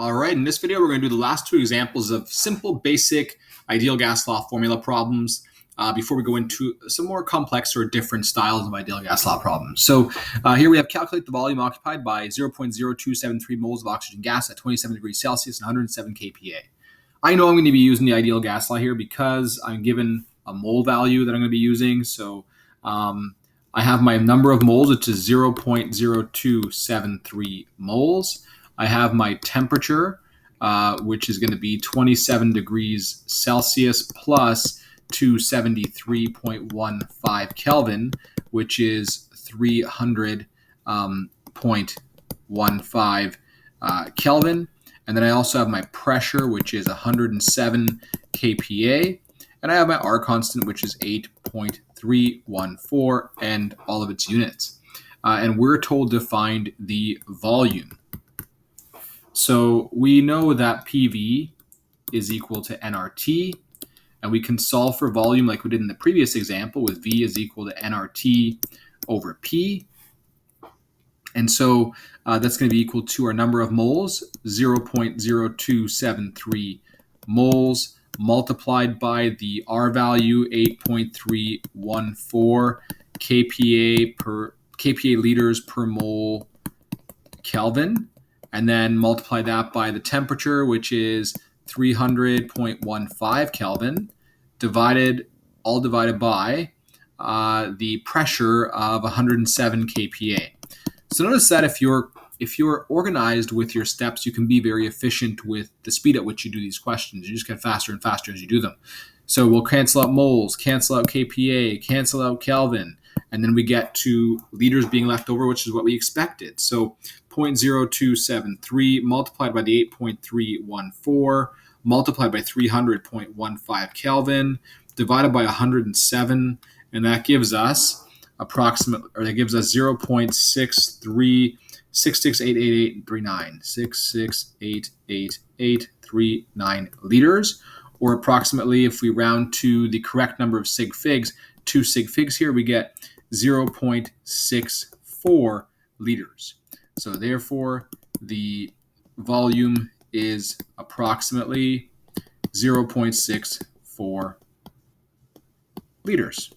All right, in this video, we're going to do the last two examples of simple, basic ideal gas law formula problems before we go into some more complex or different styles of ideal gas law problems. So here we have calculate the volume occupied by 0.0273 moles of oxygen gas at 27 degrees Celsius and 107 kPa. I know I'm going to be using the ideal gas law here because I'm given a mole value that I'm going to be using. So I have my number of moles, which is 0.0273 moles. I have my temperature, which is going to be 27 degrees Celsius plus 273.15 Kelvin, which is 300.15 Kelvin. And then I also have my pressure, which is 107 kPa. And I have my R constant, which is 8.314, and all of its units. And we're told to find the volume. So we know that PV is equal to nRT, and we can solve for volume like we did in the previous example with V is equal to nRT over P. And so that's going to be equal to our number of moles, 0.0273 moles, multiplied by the R value, 8.314 kPa liters per mole Kelvin, and then multiply that by the temperature, which is 300.15 Kelvin, divided by the pressure of 107 kPa. So notice that if you're organized with your steps, you can be very efficient with the speed at which you do these questions. You just get faster and faster as you do them. So we'll cancel out moles, cancel out kPa, cancel out Kelvin, and then we get to liters being left over, which is what we expected. So 0.0273 multiplied by the 8.314 multiplied by 300.15 Kelvin divided by 107, and that gives us 0.6388839 liters, or approximately, if we round to the correct number of sig figs, 2 sig figs here, we get 0.64 liters. So therefore, the volume is approximately 0.64 liters.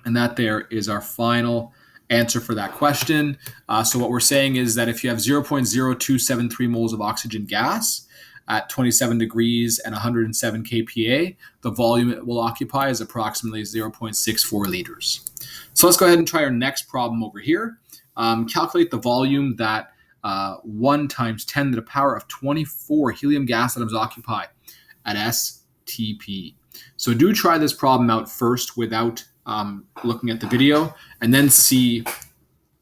And that there is our final answer for that question. So what we're saying is that if you have 0.0273 moles of oxygen gas at 27 degrees and 107 kPa, the volume it will occupy is approximately 0.64 liters. So let's go ahead and try our next problem over here. Calculate the volume that 1 times 10 to the power of 24 helium gas atoms occupy at STP. So do try this problem out first without looking at the video, and then see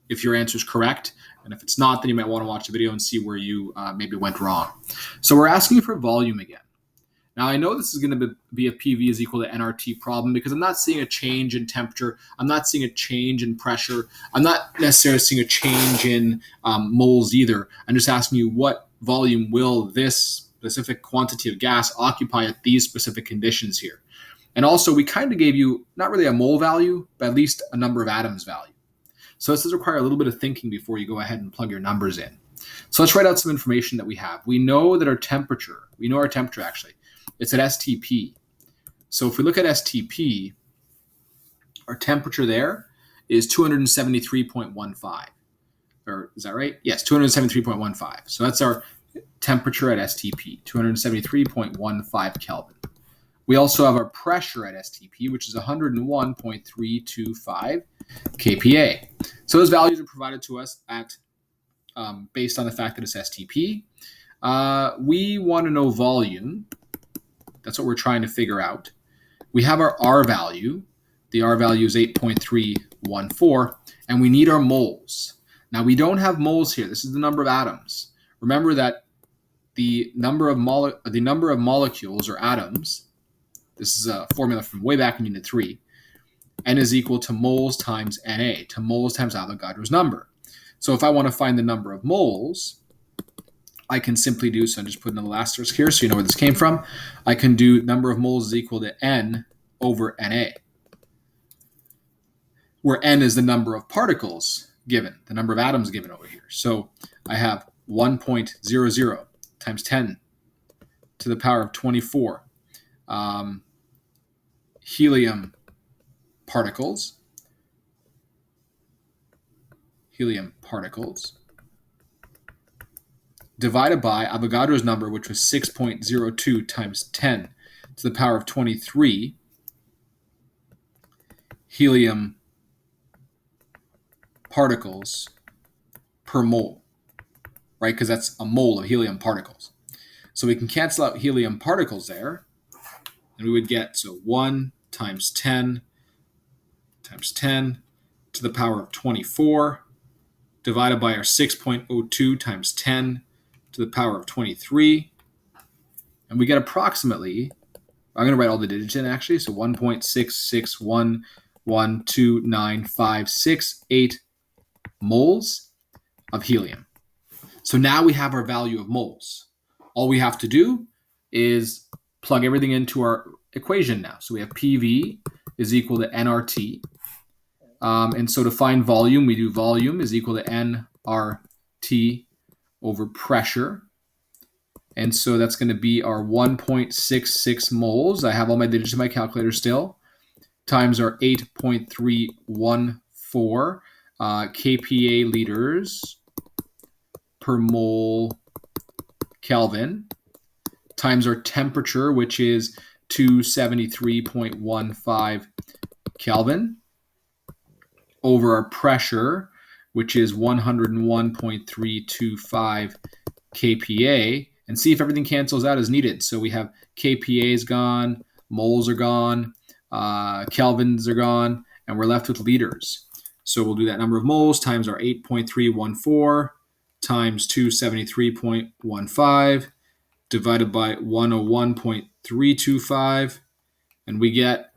if your answer is correct. And if it's not, then you might want to watch the video and see where you maybe went wrong. So we're asking for volume again. Now, I know this is going to be a PV is equal to nRT problem because I'm not seeing a change in temperature. I'm not seeing a change in pressure. I'm not necessarily seeing a change in moles either. I'm just asking you what volume will this specific quantity of gas occupy at these specific conditions here. And also, we kind of gave you not really a mole value, but at least a number of atoms value. So this does require a little bit of thinking before you go ahead and plug your numbers in. So let's write out some information that we have. We know that our temperature actually, it's at STP. So if we look at STP, our temperature there is 273.15. Or is that right? Yes, 273.15. So that's our temperature at STP, 273.15 Kelvin. We also have our pressure at STP, which is 101.325 kPa. So those values are provided to us at based on the fact that it's STP. We want to know volume. That's what we're trying to figure out. We have our R value. The R value is 8.314, and we need our moles. Now, we don't have moles here. This is the number of atoms. Remember that the number of molecules or atoms, this is a formula from way back in Unit 3, N is equal to moles times Na, to moles times Avogadro's number. So if I want to find the number of moles, I can simply do, so I'm just putting a little asterisk here so you know where this came from. I can do number of moles is equal to N over Na, where N is the number of particles given, the number of atoms given over here. So I have 1.00 times 10 to the power of 24 helium particles, divided by Avogadro's number, which was 6.02 times 10 to the power of 23 helium particles per mole, right? Because that's a mole of helium particles. So we can cancel out helium particles there, and we would get, so 1 times 10 times 10 to the power of 24 divided by our 6.02 times 10 to the power of 23. And we get approximately, I'm going to write all the digits in actually, so 1.661129568 moles of helium. So now we have our value of moles. All we have to do is plug everything into our equation now. So we have PV is equal to nRT. And so to find volume, we do volume is equal to nRT over pressure. And so that's going to be our 1.66 moles. I have all my digits in my calculator still, times our 8.314 kPa liters per mole Kelvin, times our temperature, which is 273.15 Kelvin, over our pressure, which is 101.325 kPa, and see if everything cancels out as needed. So we have kPa is gone, moles are gone, kelvins are gone, and we're left with liters. So we'll do that number of moles times our 8.314 times 273.15 divided by 101.325, and we get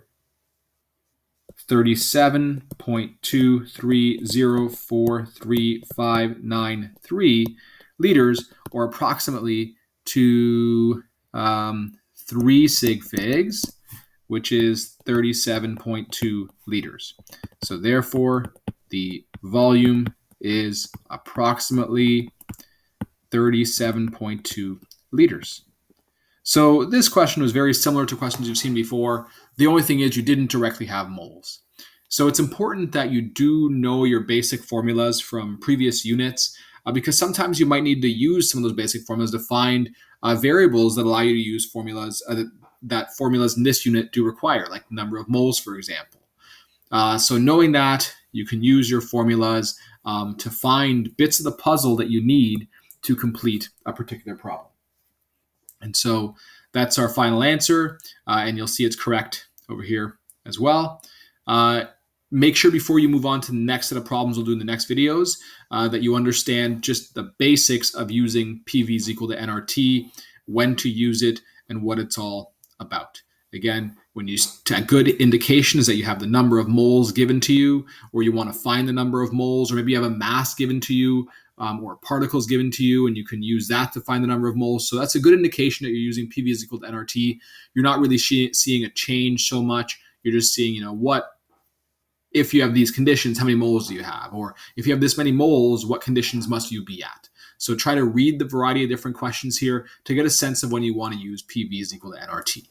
37.230435393 liters, or approximately to 3 sig figs, which is 37.2 liters. So therefore, the volume is approximately 37.2 liters. So this question was very similar to questions you've seen before. The only thing is you didn't directly have moles. So it's important that you do know your basic formulas from previous units, because sometimes you might need to use some of those basic formulas to find variables that allow you to use formulas that formulas in this unit do require, like number of moles, for example. So knowing that, you can use your formulas to find bits of the puzzle that you need to complete a particular problem. And so that's our final answer, and you'll see it's correct over here as well. Make sure before you move on to the next set of problems we'll do in the next videos that you understand just the basics of using PV is equal to nRT, when to use it, and what it's all about. Again, a good indication is that you have the number of moles given to you, or you want to find the number of moles, or maybe you have a mass given to you, or particles given to you, and you can use that to find the number of moles. So that's a good indication that you're using PV is equal to nRT. You're not really seeing a change so much. You're just seeing, what, if you have these conditions, how many moles do you have? Or if you have this many moles, what conditions must you be at? So try to read the variety of different questions here to get a sense of when you want to use PV is equal to nRT.